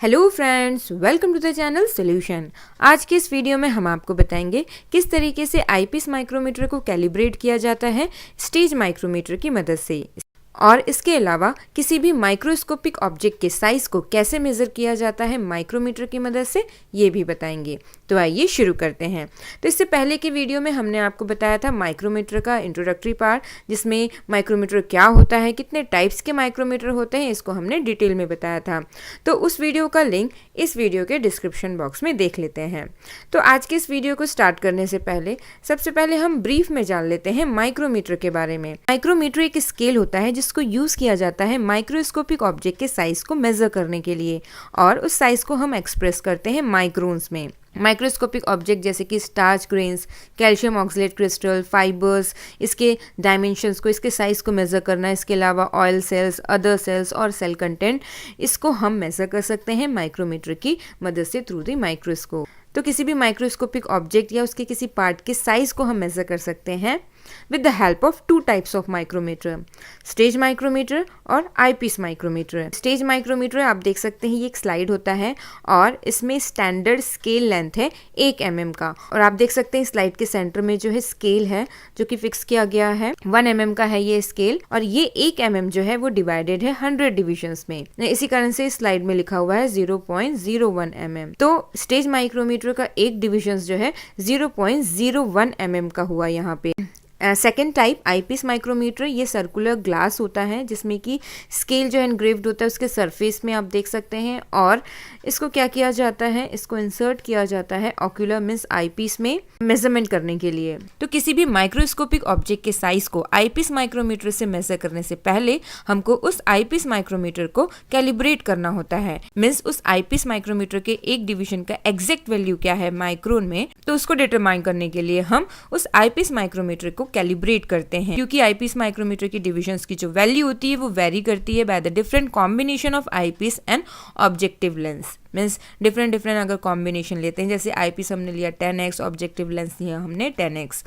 Hello friends, welcome to the channel solution. आज के इस वीडियो में हम आपको बताएंगे किस तरीके से आईपीस माइक्रोमीटर को कैलिब्रेट किया जाता है स्टेज माइक्रोमीटर की मदद से, और इसके अलावा किसी भी माइक्रोस्कोपिक ऑब्जेक्ट के साइज को कैसे मेजर किया जाता है माइक्रोमीटर की मदद से, ये भी बताएंगे। तो आइए शुरू करते हैं। तो इससे पहले की वीडियो में हमने आपको बताया था माइक्रोमीटर का इंट्रोडक्टरी पार्ट, जिसमें माइक्रोमीटर क्या होता है, कितने टाइप्स के माइक्रोमीटर होते हैं, इसको हमने डिटेल में बताया था। तो उस वीडियो का लिंक इस वीडियो के डिस्क्रिप्शन बॉक्स में देख लेते हैं। तो आज के इस वीडियो को स्टार्ट करने से पहले सबसे पहले हम ब्रीफ में जान लेते हैं माइक्रोमीटर के बारे में। माइक्रोमीटर एक स्केल होता है जिसको यूज किया जाता है माइक्रोस्कोपिक ऑब्जेक्ट के साइज को मेजर करने के लिए, और उस साइज को हम एक्सप्रेस करते हैं माइक्रोन्स में। माइक्रोस्कोपिक ऑब्जेक्ट जैसे कि starch grains, calcium oxalate crystal, fibres, इसके डायमेंशंस को, इसके साइज को मेजर करना, इसके अलावा ऑयल सेल्स, अदर सेल्स और सेल कंटेंट, इसको हम मेजर कर सकते हैं माइक्रोमीटर की मदद से थ्रू द माइक्रोस्कोप। तो किसी भी माइक्रोस्कोपिक ऑब्जेक्ट या उसके किसी पार्ट के साइज को हम मेजर कर सकते हैं with the help of two types of micrometer, stage micrometer और आईपीस माइक्रोमीटर। स्टेज माइक्रोमीटर आप देख सकते हैं, ये एक स्लाइड होता है और इसमें स्टैंडर्ड स्केल लेंथ है 1 mm का, और आप देख सकते हैं स्लाइड के सेंटर में जो है स्केल है जो कि फिक्स किया गया है 1 mm का है ये स्केल, और ये 1 mm जो है वो डिवाइडेड है 100 डिविजन्स में। इसी कारण से स्लाइड में लिखा हुआ है 0.01 mm। तो स्टेज माइक्रोमीटर का एक डिविजन जो है 0.01 mm का हुआ यहाँ पे। सेकेंड टाइप आईपीस माइक्रोमीटर, ये सर्कुलर ग्लास होता है जिसमें कि स्केल जो है एनग्रेव्ड होता है उसके सरफेस में, आप देख सकते हैं, और इसको क्या किया जाता है, इसको इंसर्ट किया जाता है ऑक्यूलर मींस आईपीस में मेजरमेंट करने के लिए। तो किसी भी माइक्रोस्कोपिक ऑब्जेक्ट के साइज को आईपीस माइक्रोमीटर से मेजर करने से पहले हमको उस आईपीस माइक्रोमीटर को कैलिब्रेट करना होता है। मींस उस आईपीस माइक्रोमीटर के एक डिवीजन का एग्जैक्ट वैल्यू क्या है माइक्रोन में, तो उसको डिटरमाइन करने के लिए हम उस आईपीस माइक्रोमीटर को कैलिब्रेट करते हैं, क्योंकि आईपीस माइक्रोमीटर की डिविजन्स की जो वैल्यू होती है वो वेरी करती है by the different combination of eyepiece and objective lens. Means different अगर कॉम्बिनेशन लेते हैं, जैसे आईपीस हमने लिया 10x, ऑब्जेक्टिव लेंस लिया हमने 10x,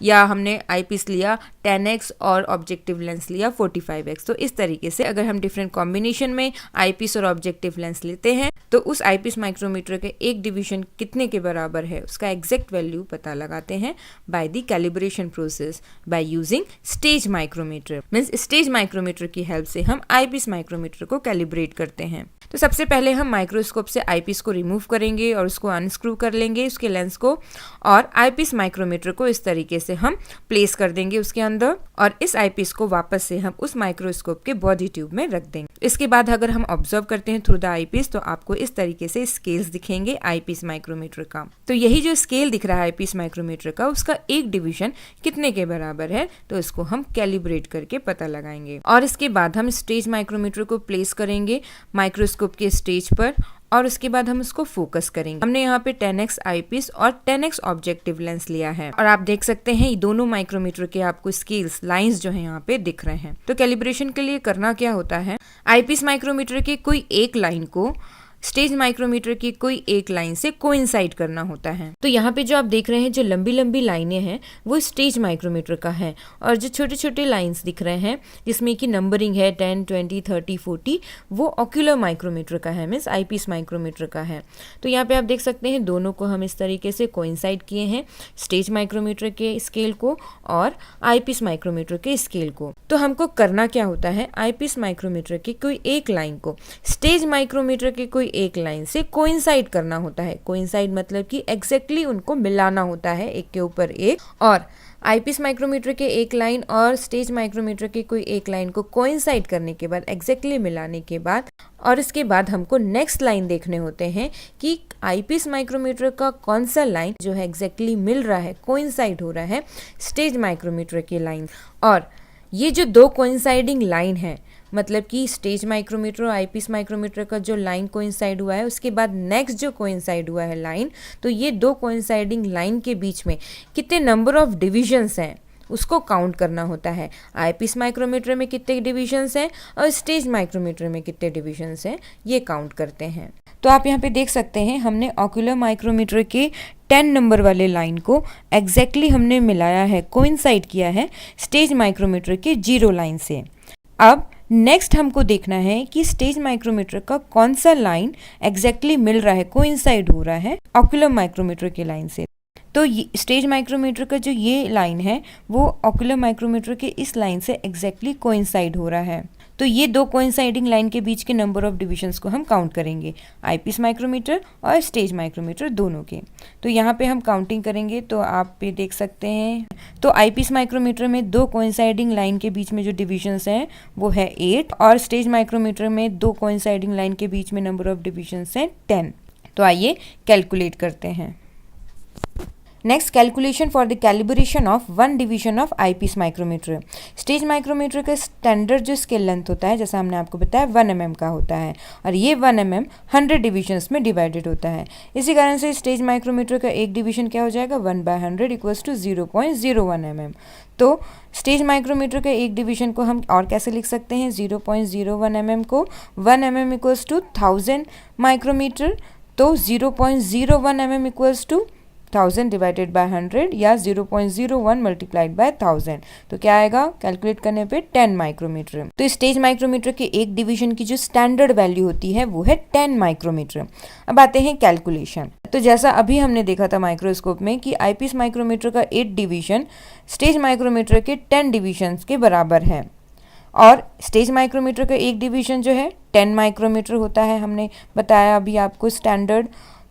या हमने आईपीस लिया 10x और ऑब्जेक्टिव लेंस लिया 45x। तो इस तरीके से अगर हम डिफरेंट कॉम्बिनेशन में आईपीस और ऑब्जेक्टिव लेंस लेते हैं तो उस आईपीस माइक्रोमीटर के एक डिवीजन कितने के बराबर है उसका एग्जैक्ट वैल्यू पता लगाते हैं by the calibration process by using stage micrometer. Means stage micrometer की हेल्प से हम आईपीस माइक्रोमीटर को कैलिब्रेट करते हैं। तो सबसे पहले हम माइक्रोस्कोप से आईपीस को रिमूव करेंगे और उसको अनस्क्रू कर लेंगे उसके लेंस को, और आईपीस माइक्रोमीटर को इस तरीके से हम प्लेस कर देंगे उसके अंदर, और इस आईपीस को वापस से हम उस माइक्रोस्कोप के बॉडी ट्यूब में रख देंगे। इसके बाद अगर हम ऑब्जर्व करते हैं थ्रू द आईपीस तो आपको इस तरीके से स्केल्स दिखेंगे आईपीस माइक्रोमीटर का। तो यही जो स्केल दिख रहा है आईपीस माइक्रोमीटर का, उसका एक डिवीजन कितने के बराबर है, तो इसको हम कैलिब्रेट करके पता लगाएंगे। और इसके बाद हम स्टेज माइक्रोमीटर को प्लेस करेंगे माइक्रोस्कोप के स्टेज पर, और उसके बाद हम उसको फोकस करेंगे। हमने यहाँ पे 10x आईपीस और 10x ऑब्जेक्टिव लेंस लिया है, और आप देख सकते हैं दोनों माइक्रोमीटर के आपको स्केल्स लाइंस जो है यहाँ पे दिख रहे हैं। तो कैलिब्रेशन के लिए करना क्या होता है, आईपीस माइक्रोमीटर के कोई एक लाइन को स्टेज माइक्रोमीटर की कोई एक लाइन से कोइंसाइड करना होता है। तो यहाँ पे जो आप देख रहे हैं जो लंबी लंबी लाइनें हैं वो स्टेज माइक्रोमीटर का है, और जो छोटे छोटे लाइंस दिख रहे हैं जिसमें कि नंबरिंग है 10, 20, 30, 40, वो ऑक्यूलर माइक्रोमीटर का है, मीन्स आईपीस माइक्रोमीटर का है। तो यहाँ पे आप देख सकते हैं दोनों को हम इस तरीके से कोइंसाइड किए हैं, स्टेज माइक्रोमीटर के स्केल को और आईपीस माइक्रोमीटर के स्केल को। तो हमको करना क्या होता है, आईपीस माइक्रोमीटर की कोई एक लाइन को स्टेज माइक्रोमीटर की कोई एक लाइन से कोइंसाइड करना होता है। कोइंसाइड मतलब कि एग्जैक्टली उनको मिलाना होता है एक के ऊपर एक, और आईपीस माइक्रोमीटर के एक लाइन और स्टेज माइक्रोमीटर की कोई एक लाइन को कोइंसाइड करने के बाद, एग्जैक्टली मिलाने के बाद, और इसके बाद हमको नेक्स्ट लाइन देखने होते हैं कि आईपीस माइक्रोमीटर का कौन सा लाइन जो है एग्जैक्टली मिल रहा है, कोइंसाइड हो रहा है स्टेज माइक्रोमीटर की लाइन। और ये जो दो कोइंसाइडिंग लाइन है, मतलब कि स्टेज माइक्रोमीटर और आईपीस माइक्रोमीटर का जो लाइन कोइंसाइड हुआ है उसके बाद नेक्स्ट जो कोइंसाइड हुआ है लाइन, तो ये दो कोइंसाइडिंग लाइन के बीच में कितने नंबर ऑफ डिविजन्स हैं उसको काउंट करना होता है। आईपीस माइक्रोमीटर में कितने डिविजन्स हैं और स्टेज माइक्रोमीटर में कितने डिविजन्स हैं, ये काउंट करते हैं। तो आप यहाँ पे देख सकते हैं हमने ऑक्यूलर माइक्रोमीटर के 10 नंबर वाले लाइन को एग्जैक्टली हमने मिलाया है, कोइंसाइड किया है स्टेज माइक्रोमीटर के 0 लाइन से। अब नेक्स्ट हमको देखना है कि स्टेज माइक्रोमीटर का कौन सा लाइन एग्जैक्टली मिल रहा है, कोइंसाइड हो रहा है ऑक्यूलर माइक्रोमीटर के लाइन से। तो स्टेज माइक्रोमीटर का जो ये लाइन है वो ऑक्यूलर माइक्रोमीटर के इस लाइन से एग्जैक्टली कोइंसाइड हो रहा है। तो ये दो कोइंसाइडिंग लाइन के बीच के नंबर ऑफ डिविजन्स को हम काउंट करेंगे, आईपीस माइक्रोमीटर और स्टेज माइक्रोमीटर दोनों के। तो यहाँ पे हम काउंटिंग करेंगे तो आप ये देख सकते हैं। तो आईपीस माइक्रोमीटर में दो कोइंसाइडिंग लाइन के बीच में जो डिविजन्स हैं वो है 8 और स्टेज माइक्रोमीटर में दो कोइंसाइडिंग लाइन के बीच में नंबर ऑफ डिविजन्स हैं 10। तो आइए कैलकुलेट करते हैं। Next, calculation for the calibration of one division of eyepiece micrometer. Stage micrometer का स्टैंडर्ड जो स्केल लेंथ होता है, जैसा हमने आपको बताया 1 mm का होता है और ये 1 mm 100 डिविजन्स में डिवाइडेड होता है। इसी कारण से स्टेज माइक्रोमीटर का एक डिवीजन क्या हो जाएगा, 1/100 इक्वल्स टू 0.01 mm। तो स्टेज माइक्रोमीटर के एक डिवीजन को हम और कैसे लिख सकते हैं, 0.01 mm को 1 mm इक्वल्स टू 1000 माइक्रोमीटर। तो 0.01 mm equals to 1000 divided by 100 या 0.01 मल्टीप्लाइड बाय 1000। तो क्या आएगा कैलकुलेट करने पे 10 माइक्रोमीटर। तो स्टेज माइक्रोमीटर के एक डिवीजन की जो स्टैंडर्ड वैल्यू होती है वो है 10 माइक्रोमीटर। अब आते हैं कैलकुलेशन। तो जैसा अभी हमने देखा था माइक्रोस्कोप में कि आईपीस माइक्रोमीटर का 8 डिवीजन स्टेज माइक्रोमीटर के 10 डिवीजन के बराबर है और स्टेज माइक्रोमीटर का एक डिवीजन जो है 10 माइक्रोमीटर होता है, हमने बताया अभी आपको स्टैंडर्ड।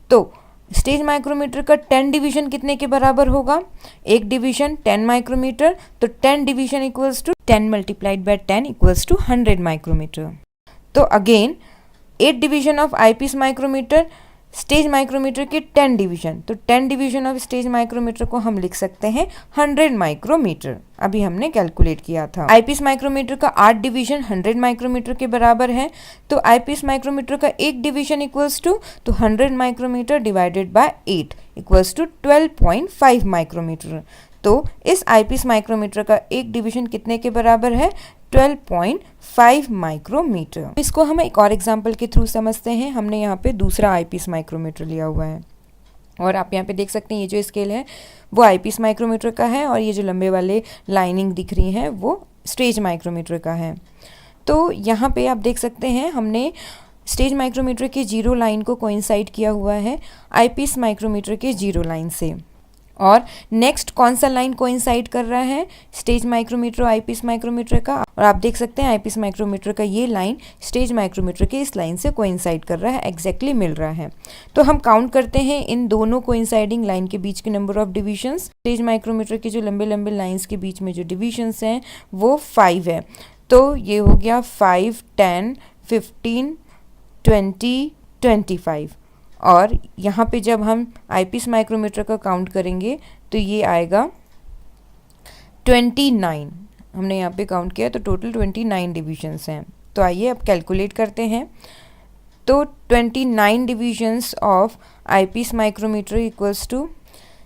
तो स्टेज माइक्रोमीटर का 10 डिवीजन कितने के बराबर होगा, एक डिवीजन 10 माइक्रोमीटर। तो 10 division equals to 10 multiplied by 10 equals to 100 micrometre. तो again 8 division of eyepiece micrometer stage micrometer के 10 डिवीजन। तो 10 डिवीजन ऑफ स्टेज माइक्रोमीटर को हम लिख सकते हैं 100 माइक्रोमीटर। अभी हमने कैलकुलेट किया था। आईपीस माइक्रोमीटर का 8 डिवीजन 100 माइक्रोमीटर के बराबर है। तो आईपीस माइक्रोमीटर का एक division equals to 100 micrometer divided by 8 equals to 12.5 micrometer. तो इस आईपीस माइक्रोमीटर का एक डिवीजन कितने के बराबर है, 12.5 माइक्रोमीटर। इसको हम एक और एग्जांपल के थ्रू समझते हैं। हमने यहाँ पे दूसरा आईपीस माइक्रोमीटर लिया हुआ है और आप यहाँ पे देख सकते हैं ये जो स्केल है वो आईपीस माइक्रोमीटर का है और ये जो लंबे वाले लाइनिंग दिख रही हैं वो स्टेज माइक्रोमीटर का है। तो यहाँ पे आप देख सकते हैं हमने स्टेज माइक्रोमीटर के जीरो लाइन को कोइंसाइड किया हुआ है आईपीस माइक्रोमीटर के जीरो लाइन से। और नेक्स्ट कौन सा लाइन कोइंसाइड कर रहा है, स्टेज माइक्रोमीटर आईपीस माइक्रोमीटर का। और आप देख सकते हैं आईपीस माइक्रोमीटर का ये लाइन स्टेज माइक्रोमीटर के इस लाइन से कोइंसाइड कर रहा है, एग्जैक्टली मिल रहा है। तो हम काउंट करते हैं इन दोनों कोइंसाइडिंग लाइन के बीच के number of divisions. Stage micrometer के जो लंबे लंबे लाइन्स के बीच में जो डिविजन्स हैं वो 5 है। तो ये हो गया 5, 10, 15, 20, 25। और यहाँ पे जब हम आईपीस माइक्रोमीटर का काउंट करेंगे तो ये आएगा 29। हमने यहाँ पे काउंट किया तो टोटल 29 डिविजन्स हैं। तो आइए अब कैलकुलेट करते हैं। तो 29 divisions of eyepiece micrometer equals to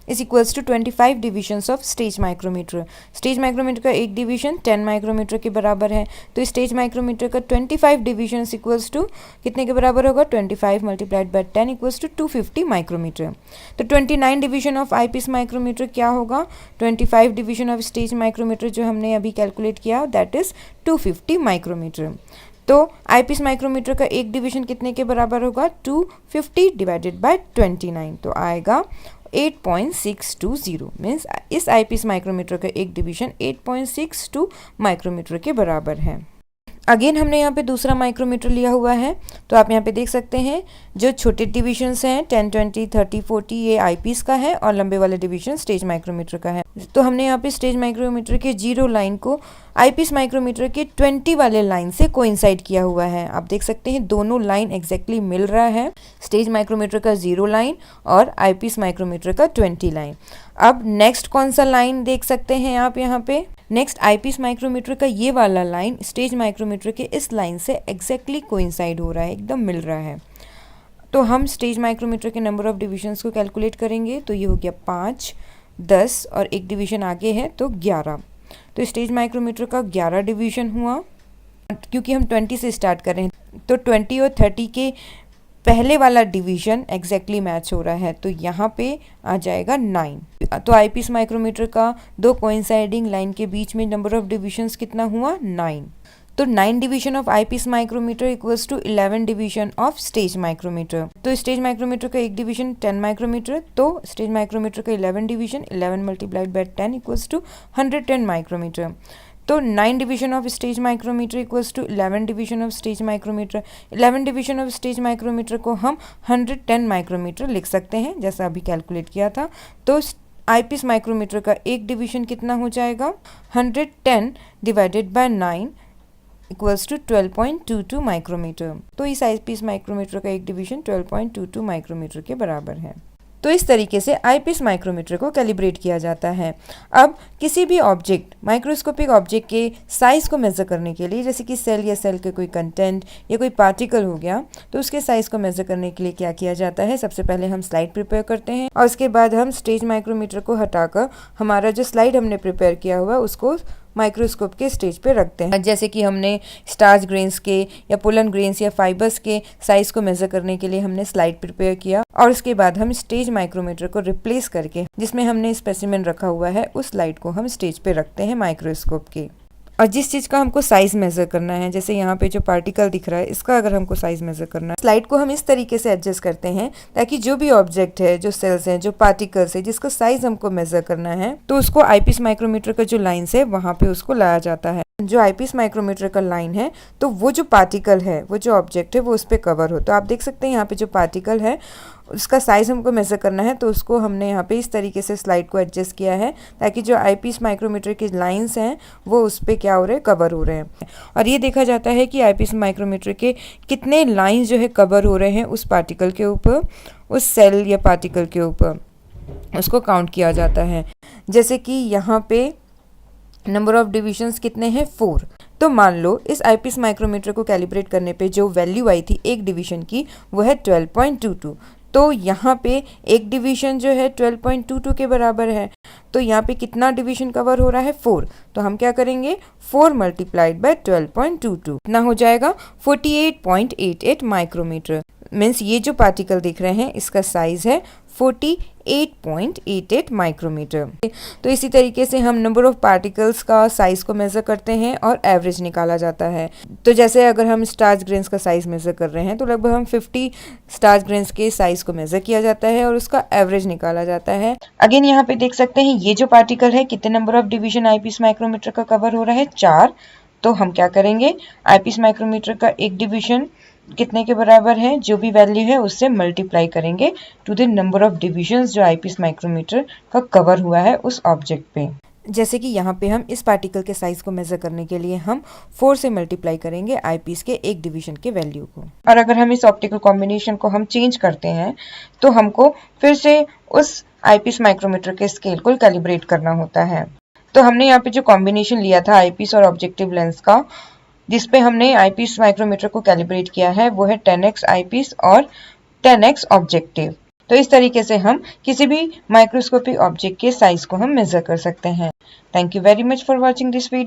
25 divisions of stage micrometer. Stage micrometer का एक डिवीजन 10 माइक्रोमीटर के बराबर है। तो स्टेज माइक्रोमीटर का 25 डिविजन्स इक्वल्स टू कितने के बराबर होगा, 25 multiplied by 10 equals to 250 micrometer. तो 29 डिवीजन ऑफ आईपीस माइक्रोमीटर क्या होगा, 25 डिवीजन ऑफ स्टेज माइक्रोमीटर जो हमने अभी कैलकुलेट किया दैट इज 250 माइक्रोमीटर। तो आईपीस माइक्रोमीटर का एक डिवीजन कितने के बराबर होगा, 250 डिवाइडेड बाय 29। तो आएगा 8.620 मीन्स इस आईपीस माइक्रोमीटर का एक डिवीजन 8.62 माइक्रोमीटर के बराबर है। अगेन हमने यहाँ पे दूसरा माइक्रोमीटर लिया हुआ है। तो आप यहाँ पे देख सकते हैं जो छोटे डिविजन्स हैं 10, 20, 30, 40 ये आईपीस का है और लंबे वाले डिवीजन स्टेज माइक्रोमीटर का है। तो हमने यहाँ पे स्टेज माइक्रोमीटर के जीरो लाइन को आईपीस माइक्रोमीटर के 20 वाले लाइन से कोइंसाइड किया हुआ है। आप देख सकते हैं दोनों लाइन एग्जैक्टली मिल रहा है, स्टेज माइक्रोमीटर का जीरो लाइन और आईपीस माइक्रोमीटर का 20 लाइन। अब नेक्स्ट कौन सा लाइन देख सकते हैं आप यहाँ पे, नेक्स्ट आईपीस माइक्रोमीटर का ये वाला लाइन स्टेज माइक्रोमीटर के इस लाइन से एग्जैक्टली कोइंसाइड हो रहा है, एकदम मिल रहा है। तो हम स्टेज माइक्रोमीटर के नंबर ऑफ डिविजन्स को कैलकुलेट करेंगे। तो ये हो गया 5, 10 और एक डिवीजन आगे है तो 11। तो स्टेज माइक्रोमीटर का 11 डिवीजन हुआ। क्योंकि हम 20 से स्टार्ट कर रहे हैं तो 20 और 30 के पहले वाला डिवीजन एग्जैक्टली मैच हो रहा है, तो यहाँ पे आ जाएगा 9। तो आईपीस माइक्रोमीटर का दो कोइंसाइडिंग लाइन के बीच में नंबर ऑफ डिविजन्स कितना हुआ, 9। तो 9 division of eyepiece micrometer equals to 11 division of stage micrometer. तो स्टेज माइक्रोमीटर का एक डिवीजन 10 माइक्रोमीटर, तो स्टेज माइक्रोमीटर का 11 division 11 multiplied by 10 equals to 110 micrometer. तो 9 division of stage micrometer equals to 11 division of stage micrometer. 11 division of stage micrometer को हम 110 micrometer लिख सकते हैं, जैसा अभी कैलकुलेट किया था। तो आईपीस माइक्रोमीटर का एक डिवीजन कितना हो जाएगा, 110 divided by 9 equals to 12.22 micrometer. तो इस आईपीस माइक्रोमीटर का एक डिवीजन 12.22 माइक्रोमीटर के बराबर है। तो इस तरीके से आईपीस माइक्रोमीटर को कैलिब्रेट किया जाता है। अब किसी भी ऑब्जेक्ट, माइक्रोस्कोपिक ऑब्जेक्ट के साइज़ को मेज़र करने के लिए, जैसे कि सेल या सेल के कोई कंटेंट या कोई पार्टिकल हो गया, तो उसके साइज़ को मेज़र करने के लिए क्या किया जाता है, सबसे पहले हम स्लाइड प्रिपेयर करते हैं और उसके बाद हम स्टेज माइक्रोमीटर को हटाकर हमारा जो स्लाइड हमने प्रिपेयर किया हुआ उसको माइक्रोस्कोप के स्टेज पे रखते हैं। जैसे कि हमने स्टार्च ग्रेन्स के या पोलन ग्रेन्स या फाइबर्स के साइज को मेजर करने के लिए हमने स्लाइड प्रिपेयर किया और उसके बाद हम स्टेज माइक्रोमीटर को रिप्लेस करके जिसमें हमने स्पेसिमेन रखा हुआ है उस स्लाइड को हम स्टेज पे रखते हैं माइक्रोस्कोप के। और जिस चीज़ का हमको साइज़ मेज़र करना है, जैसे यहाँ पे जो पार्टिकल दिख रहा है इसका अगर हमको साइज़ मेज़र करना है, स्लाइड को हम इस तरीके से एडजस्ट करते हैं ताकि जो भी ऑब्जेक्ट है, जो सेल्स हैं, जो पार्टिकल्स है, जिसका साइज़ हमको मेज़र करना है, तो उसको आईपीस माइक्रोमीटर का जो लाइन्स है वहाँ पे उसको लाया जाता है। जो आईपीस माइक्रोमीटर का लाइन है तो वो जो पार्टिकल है, वो जो ऑब्जेक्ट है वो उस पर कवर हो। तो आप देख सकते हैं यहाँ पे जो पार्टिकल है उसका साइज़ हमको मेज़र करना है, तो उसको हमने यहाँ पे इस तरीके से स्लाइड को एडजस्ट किया है ताकि जो आईपीस माइक्रोमीटर की लाइंस हैं वो उस पर क्या हो रहे हैं, कवर हो रहे हैं। और ये देखा जाता है कि आईपीस माइक्रोमीटर के कितने लाइंस जो है कवर हो रहे हैं उस पार्टिकल के ऊपर, उस सेल या पार्टिकल के ऊपर, उसको काउंट किया जाता है। जैसे कि यहाँ पे नंबर ऑफ डिविजन्स कितने हैं, 4। तो मान लो इस आईपीस माइक्रोमीटर को कैलिब्रेट करने पे जो वैल्यू आई थी एक डिवीजन की वो है 12.22। तो यहाँ पे एक डिवीजन जो है 12.22 के बराबर है, तो यहाँ पे कितना डिवीजन कवर हो रहा है, 4। तो हम क्या करेंगे, 4 मल्टीप्लाइड बाय 12.22 कितना हो जाएगा, 48.88 माइक्रोमीटर। मीन्स ये जो पार्टिकल दिख रहे हैं इसका साइज है 48.88 माइक्रोमीटर। तो इसी तरीके से हम नंबर ऑफ पार्टिकल्स का साइज को मेज़र करते हैं और एवरेज निकाला जाता है। तो जैसे अगर हम स्टार्च ग्रेन्स का साइज मेज़र कर रहे हैं तो लगभग हम 50 स्टार्च ग्रेन्स के साइज को मेज़र किया जाता है और उसका एवरेज निकाला जाता है। अगेन यहाँ पे देख सकते हैं ये जो पार्टिकल है कितने number of division eyepiece micrometer का कवर हो रहा है, 4। तो हम क्या करेंगे, आईपीस माइक्रोमीटर का एक डिवीजन कितने के बराबर है, जो भी वैल्यू है उससे मल्टीप्लाई करेंगे to the number of divisions जो आईपीस माइक्रोमीटर का कवर हुआ है उस ऑब्जेक्ट पे। जैसे कि यहाँ पे हम इस पार्टिकल के साइज को मेजर करने के लिए हम 4 से मल्टीप्लाई करेंगे आईपीस के एक डिवीजन के वैल्यू को। और अगर हम इस ऑप्टिकल कॉम्बिनेशन को हम चेंज करते हैं तो हमको फिर से उस आईपीस माइक्रोमीटर के स्केल को कैलिब्रेट करना होता है। तो हमने यहाँ पे जो कॉम्बिनेशन लिया था आईपीस और ऑब्जेक्टिव लेंस का, जिसपे हमने आईपीस माइक्रोमीटर को कैलिब्रेट किया है, वो है 10x आईपीस और 10x ऑब्जेक्टिव। तो इस तरीके से हम किसी भी माइक्रोस्कोपिक ऑब्जेक्ट के साइज को हम मेजर कर सकते हैं। Thank you very much for watching this video.